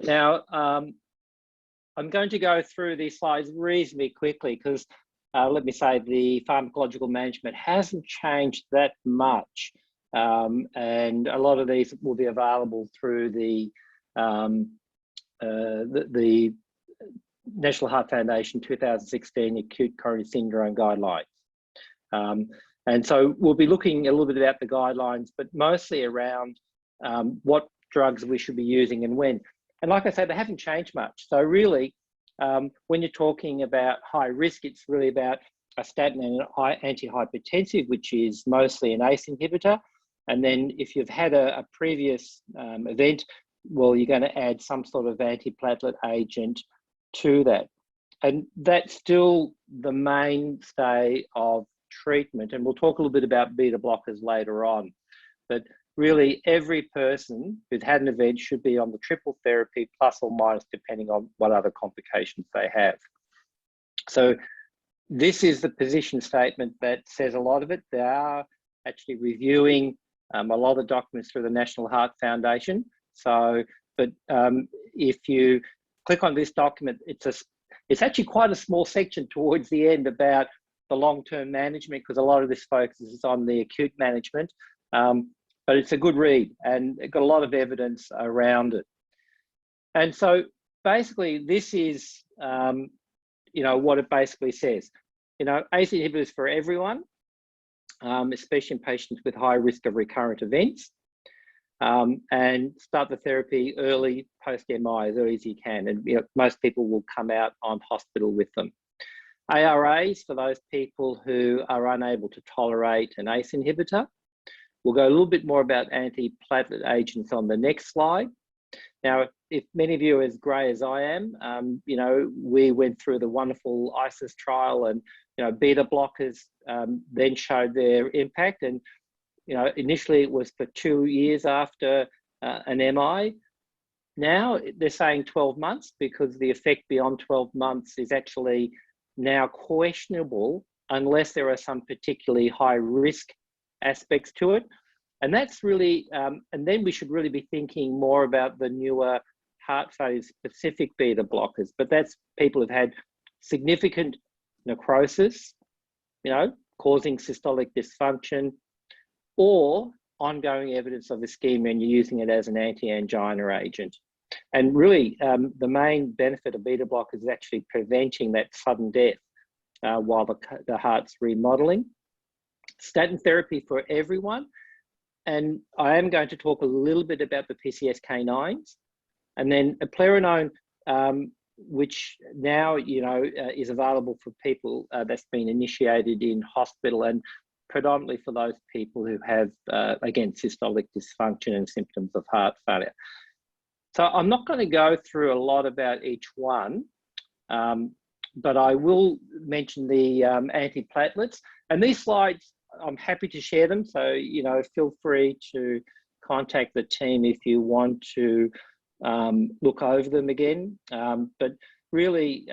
Now, I'm going to go through these slides reasonably quickly because, let me say, the pharmacological management hasn't changed that much. And a lot of these will be available through the National Heart Foundation 2016 Acute Coronary Syndrome Guidelines. And so we'll be looking a little bit about the guidelines, but mostly around what drugs we should be using and when. And like I said, they haven't changed much. So really, when you're talking about high risk, it's really about a statin and an antihypertensive, which is mostly an ACE inhibitor. And then if you've had a previous event, well, you're going to add some sort of antiplatelet agent to that. And that's still the mainstay of treatment. And we'll talk a little bit about beta blockers later on. But really, every person who's had an event should be on the triple therapy, plus or minus, depending on what other complications they have. So this is the position statement that says a lot of it. They are actually reviewing a lot of the documents through the National Heart Foundation. So, but if you click on this document, it's actually quite a small section towards the end about the long-term management, because a lot of this focuses on the acute management. But it's a good read and it got a lot of evidence around it. And so basically this is, what it basically says. ACE inhibitors for everyone, especially in patients with high risk of recurrent events, and start the therapy early, post-MI, as early as you can. And most people will come out on hospital with them. ARAs for those people who are unable to tolerate an ACE inhibitor. We'll go a little bit more about antiplatelet agents on the next slide. Now, if many of you are as grey as I am, we went through the wonderful ISIS trial, and beta blockers then showed their impact. And initially it was for 2 years after an MI. Now they're saying 12 months because the effect beyond 12 months is actually now questionable unless there are some particularly high risk aspects to it. And that's really, and then we should really be thinking more about the newer heart failure specific beta blockers, but that's people who've had significant necrosis, causing systolic dysfunction, or ongoing evidence of ischemia, and you're using it as an anti-angina agent. And really, the main benefit of beta blockers is actually preventing that sudden death while the heart's remodeling. Statin therapy for everyone. And I am going to talk a little bit about the PCSK9s. And then eplerenone, which now, is available for people that's been initiated in hospital, and predominantly for those people who have, again, systolic dysfunction and symptoms of heart failure. So I'm not going to go through a lot about each one, but I will mention the antiplatelets. And these slides, I'm happy to share them. So, feel free to contact the team if you want to look over them again. But really,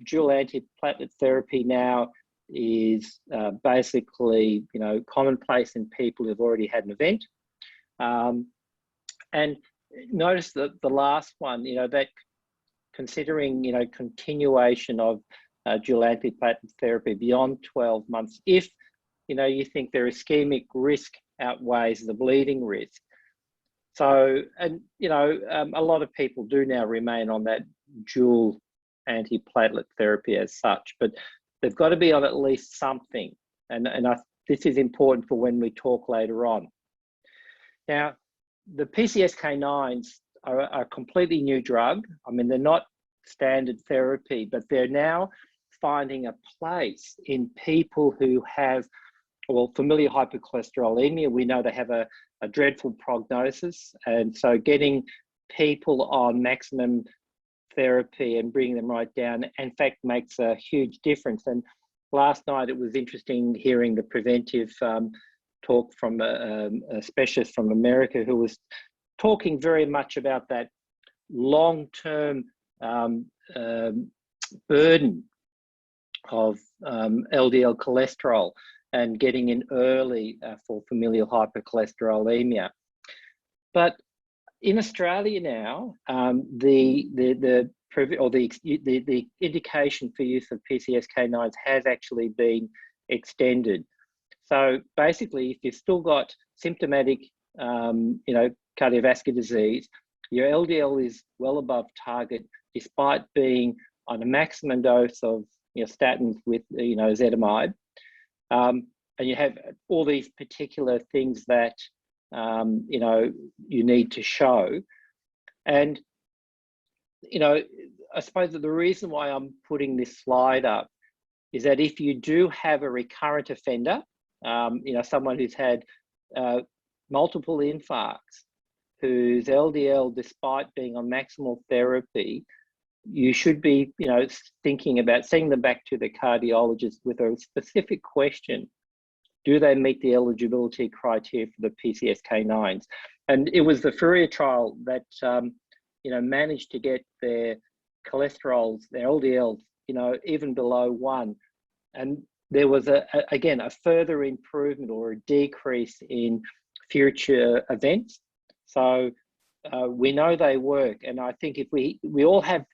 dual antiplatelet therapy now is basically, commonplace in people who've already had an event. And notice that the last one, that considering, continuation of dual antiplatelet therapy beyond 12 months, if, you think their ischemic risk outweighs the bleeding risk. So, and, a lot of people do now remain on that dual antiplatelet therapy as such, but they've got to be on at least something. And this is important for when we talk later on. Now, the PCSK9s are a completely new drug. I mean, they're not standard therapy, but they're now finding a place in people who have, well, familial hypercholesterolemia. We know they have a dreadful prognosis. And so getting people on maximum therapy and bringing them right down, in fact, makes a huge difference. And last night, it was interesting hearing the preventive talk from a specialist from America who was talking very much about that long-term burden of LDL cholesterol and getting in early for familial hypercholesterolemia. But in Australia now, the indication for use of PCSK9s has actually been extended. So basically, if you've still got symptomatic, cardiovascular disease, your LDL is well above target, despite being on a maximum dose of statins with ezetimibe, and you have all these particular things that you need to show. And I suppose that the reason why I'm putting this slide up is that if you do have a recurrent offender, someone who's had multiple infarcts, whose LDL, despite being on maximal therapy, you should be, thinking about sending them back to the cardiologist with a specific question. Do they meet the eligibility criteria for the PCSK9s? And it was the Fourier trial that, managed to get their cholesterols, their LDLs, even below 1. And there was, again, a further improvement or a decrease in future events. So we know they work. And I think if we all have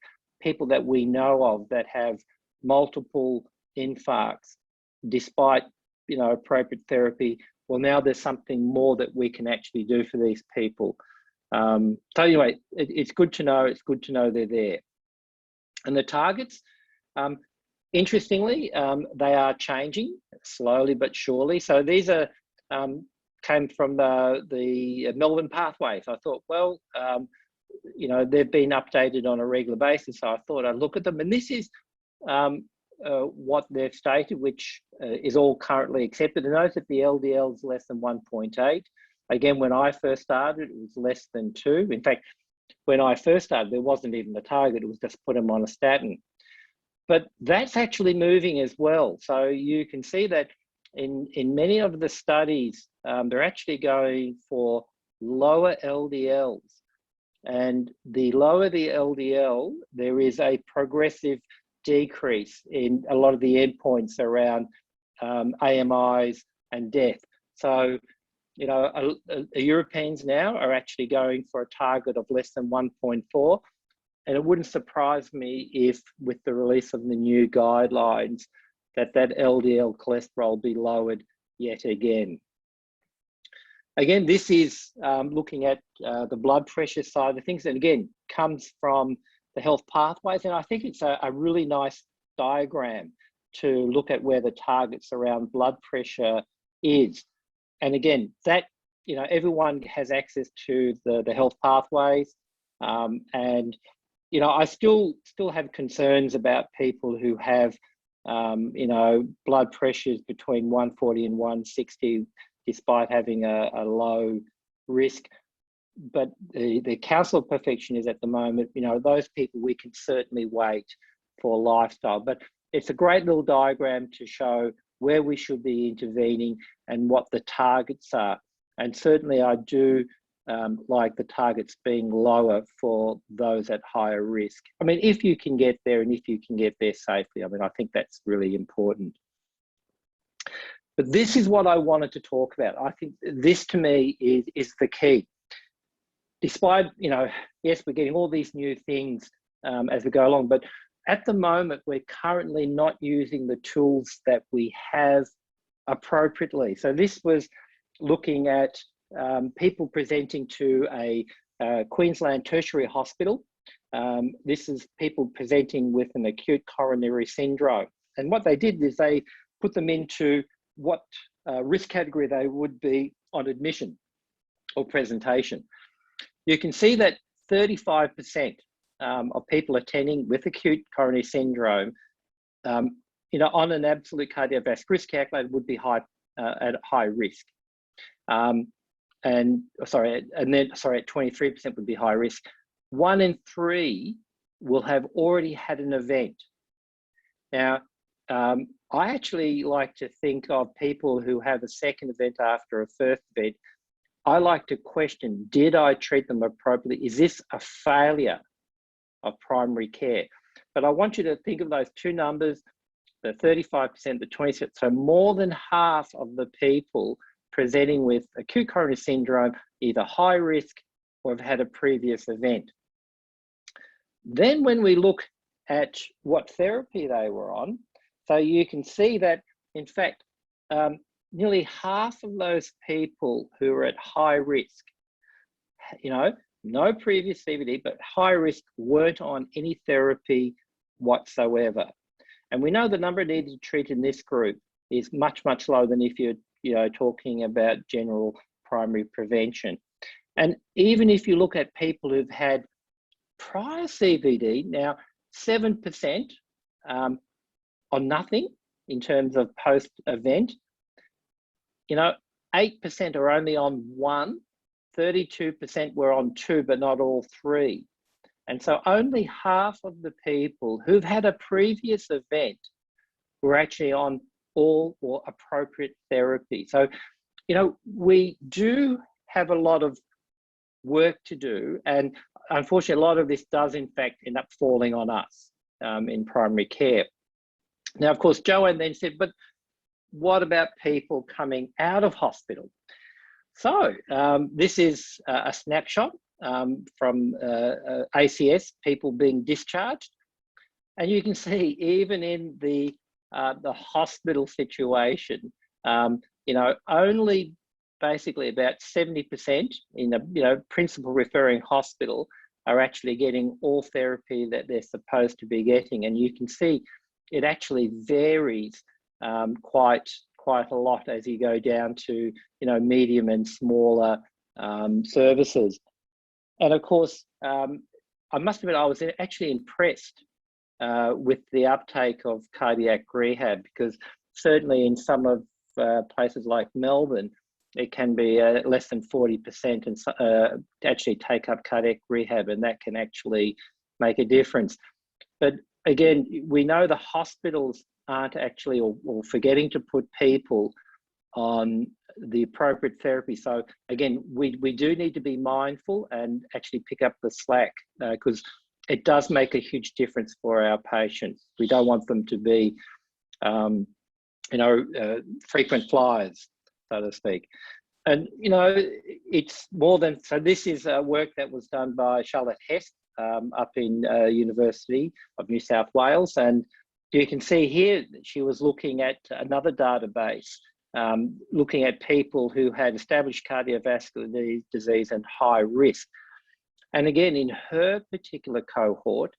people that we know of that have multiple infarcts, despite appropriate therapy, well, now there's something more that we can actually do for these people. So anyway, it's good to know. It's good to know they're there. And the targets, interestingly, they are changing slowly but surely. So these are came from the Melbourne pathways. I thought, well, they've been updated on a regular basis. So I thought I'd look at them, and this is what they've stated, which is all currently accepted. And note that the LDL is less than 1.8. Again, when I first started, it was less than 2. In fact, when I first started, there wasn't even the target. It was just put them on a statin. But that's actually moving as well. So you can see that in many of the studies, they're actually going for lower LDLs. And the lower the LDL, there is a progressive decrease in a lot of the endpoints around AMIs and death. So, Europeans now are actually going for a target of less than 1.4. And it wouldn't surprise me if, with the release of the new guidelines, that LDL cholesterol be lowered yet again. Again, this is looking at the blood pressure side of things, and again, comes from the health pathways. And I think it's a really nice diagram to look at where the targets around blood pressure is. And again, that, everyone has access to the health pathways. And, I still have concerns about people who have, blood pressures between 140 and 160, despite having a low risk. But the Council of Perfection is at the moment, those people, we can certainly wait for lifestyle. But it's a great little diagram to show where we should be intervening and what the targets are. And certainly I do like the targets being lower for those at higher risk. I mean, if you can get there and if you can get there safely, I mean, I think that's really important. But this is what I wanted to talk about. I think this to me is the key. Despite, yes, we're getting all these new things as we go along, but at the moment, we're currently not using the tools that we have appropriately. So this was looking at people presenting to a Queensland tertiary hospital. This is people presenting with an acute coronary syndrome. And what they did is they put them into what risk category they would be on admission or presentation. You can see that 35% of people attending with acute coronary syndrome, on an absolute cardiovascular risk calculator would be at high risk. At 23% would be high risk. 1 in 3 will have already had an event. Now, I actually like to think of people who have a second event after a first event. I like to question, did I treat them appropriately? Is this a failure of primary care? But I want you to think of those two numbers, the 35%, the 20%. So more than half of the people presenting with acute coronary syndrome, either high risk or have had a previous event. Then when we look at what therapy they were on, so you can see that, in fact, nearly half of those people who are at high risk, no previous CVD, but high risk, weren't on any therapy whatsoever. And we know the number needed to treat in this group is much, much lower than if you're talking about general primary prevention. And even if you look at people who've had prior CVD, now 7% on nothing in terms of post-event, 8% are only on one, 32% were on two, but not all three. And so only half of the people who've had a previous event were actually on all or appropriate therapy. So, we do have a lot of work to do. And unfortunately, a lot of this does in fact end up falling on us in primary care. Now, of course, Joanne then said, but what about people coming out of hospital? So this is a snapshot from ACS, people being discharged. And you can see even in the hospital situation, only basically about 70% in the principal referring hospital are actually getting all therapy that they're supposed to be getting. And you can see it actually varies quite a lot as you go down to medium and smaller services. And of course, I must admit I was actually impressed with the uptake of cardiac rehab, because certainly in some of places like Melbourne, it can be less than 40% and to actually take up cardiac rehab, and that can actually make a difference. But again, we know the hospitals aren't actually, or forgetting to put people on the appropriate therapy. So again, we do need to be mindful and actually pick up the slack, because it does make a huge difference for our patients. We don't want them to be, frequent flyers, so to speak. And, it's more than, so this is work that was done by Charlotte Hest up in University of New South Wales. And you can see here, she was looking at another database, looking at people who had established cardiovascular disease and high risk. And again, in her particular cohort,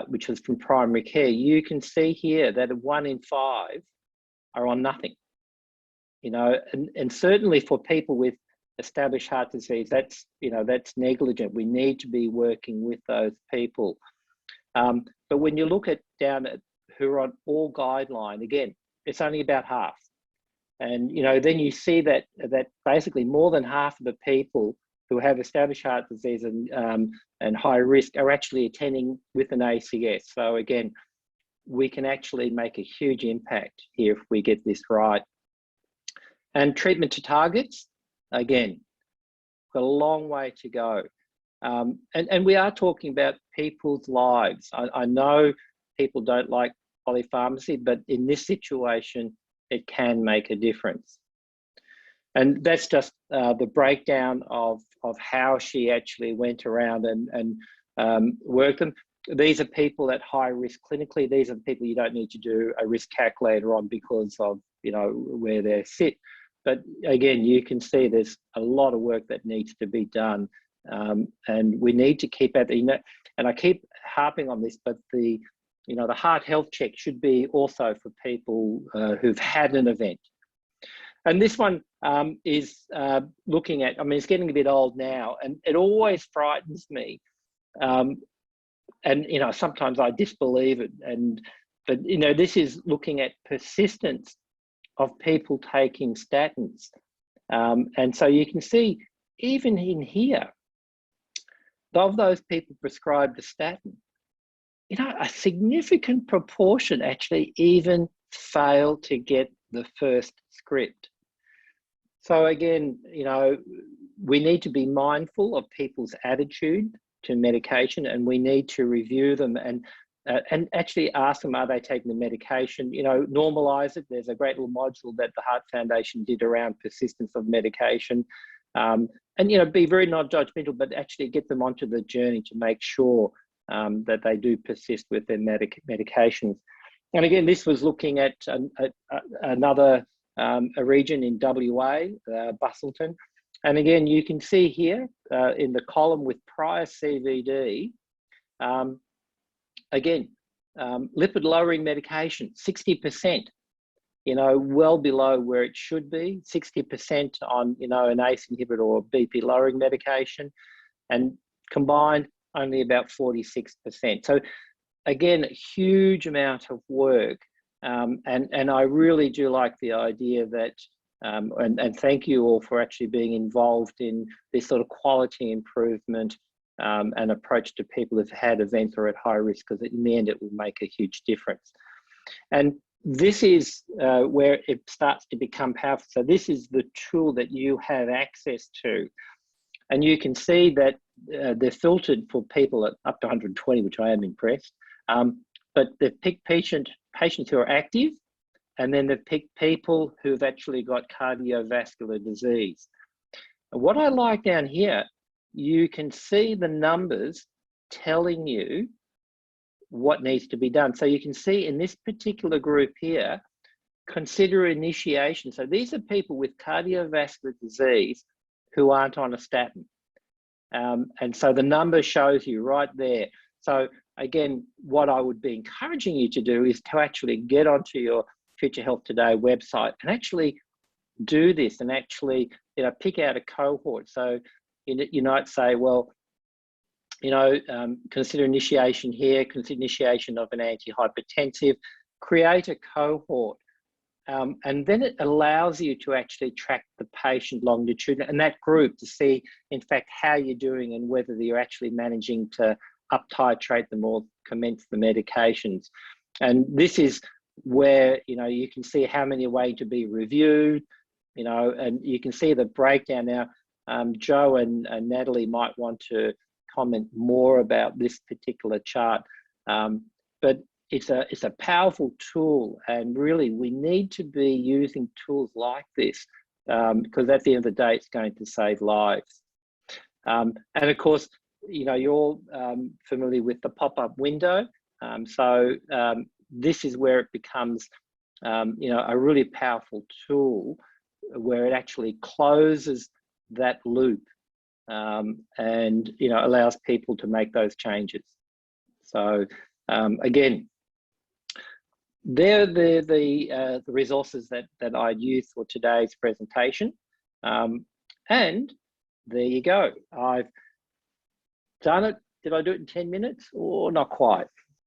which was from primary care, you can see here that 1 in 5 are on nothing. And certainly for people with established heart disease, that's negligent. We need to be working with those people. But when you look at down at who are on all guideline, again, it's only about half. And then you see that basically more than half of the people who have established heart disease and high risk are actually attending with an ACS. So again, we can actually make a huge impact here if we get this right. And treatment to targets, again, got a long way to go. And we are talking about people's lives. I know people don't like polypharmacy, but in this situation, it can make a difference. And that's just the breakdown of how she actually went around and worked them. These are people at high risk clinically. These are people you don't need to do a risk calculator on because of where they sit. But again, you can see there's a lot of work that needs to be done, and we need to keep at the, and I keep harping on this, but the heart health check should be also for people who've had an event. And this one is looking at, it's getting a bit old now, and it always frightens me. And sometimes I disbelieve it. But this is looking at persistence of people taking statins. And so you can see, even in here, of those people prescribed a statin, a significant proportion actually even fail to get the first script. So again, we need to be mindful of people's attitude to medication, and we need to review them and actually ask them, are they taking the medication? Normalize it. There's a great little module that the Heart Foundation did around persistence of medication. And be very non-judgmental, but actually get them onto the journey to make sure that they do persist with their medications. And again, this was looking at another a region in WA, Busselton. And again, you can see here in the column with prior CVD, again, lipid lowering medication, 60%. Well below where it should be, 60% on, an ACE inhibitor or BP lowering medication, and combined only about 46%. So again, a huge amount of work. And I really do like the idea that, and thank you all for actually being involved in this sort of quality improvement and approach to people who've had events or at high risk, because in the end, it will make a huge difference. And this is where it starts to become powerful. So this is the tool that you have access to. And you can see that they're filtered for people at up to 120, which I am impressed. But they've picked patients who are active, and then they've picked people who've actually got cardiovascular disease. And what I like down here, you can see the numbers telling you what needs to be done. So you can see in this particular group here, consider initiation. So these are people with cardiovascular disease who aren't on a statin. And so the number shows you right there. So again, what I would be encouraging you to do is to actually get onto your Future Health Today website and actually do this and actually, pick out a cohort. So you might say, well, consider initiation here, consider initiation of an antihypertensive, create a cohort. And then it allows you to actually track the patient longitudinally and that group to see, in fact, how you're doing and whether you're actually managing to up titrate them or commence the medications. And this is where, you can see how many are waiting to be reviewed, and you can see the breakdown now. Joe and Natalie might want to comment more about this particular chart, but it's a powerful tool, and really we need to be using tools like this because at the end of the day it's going to save lives. And of course, you're all familiar with the pop-up window, so this is where it becomes a really powerful tool where it actually closes that loop and allows people to make those changes. So again, they're the resources that I'd use for today's presentation, and there you go. I've done it. Did I do it in 10 minutes or not quite?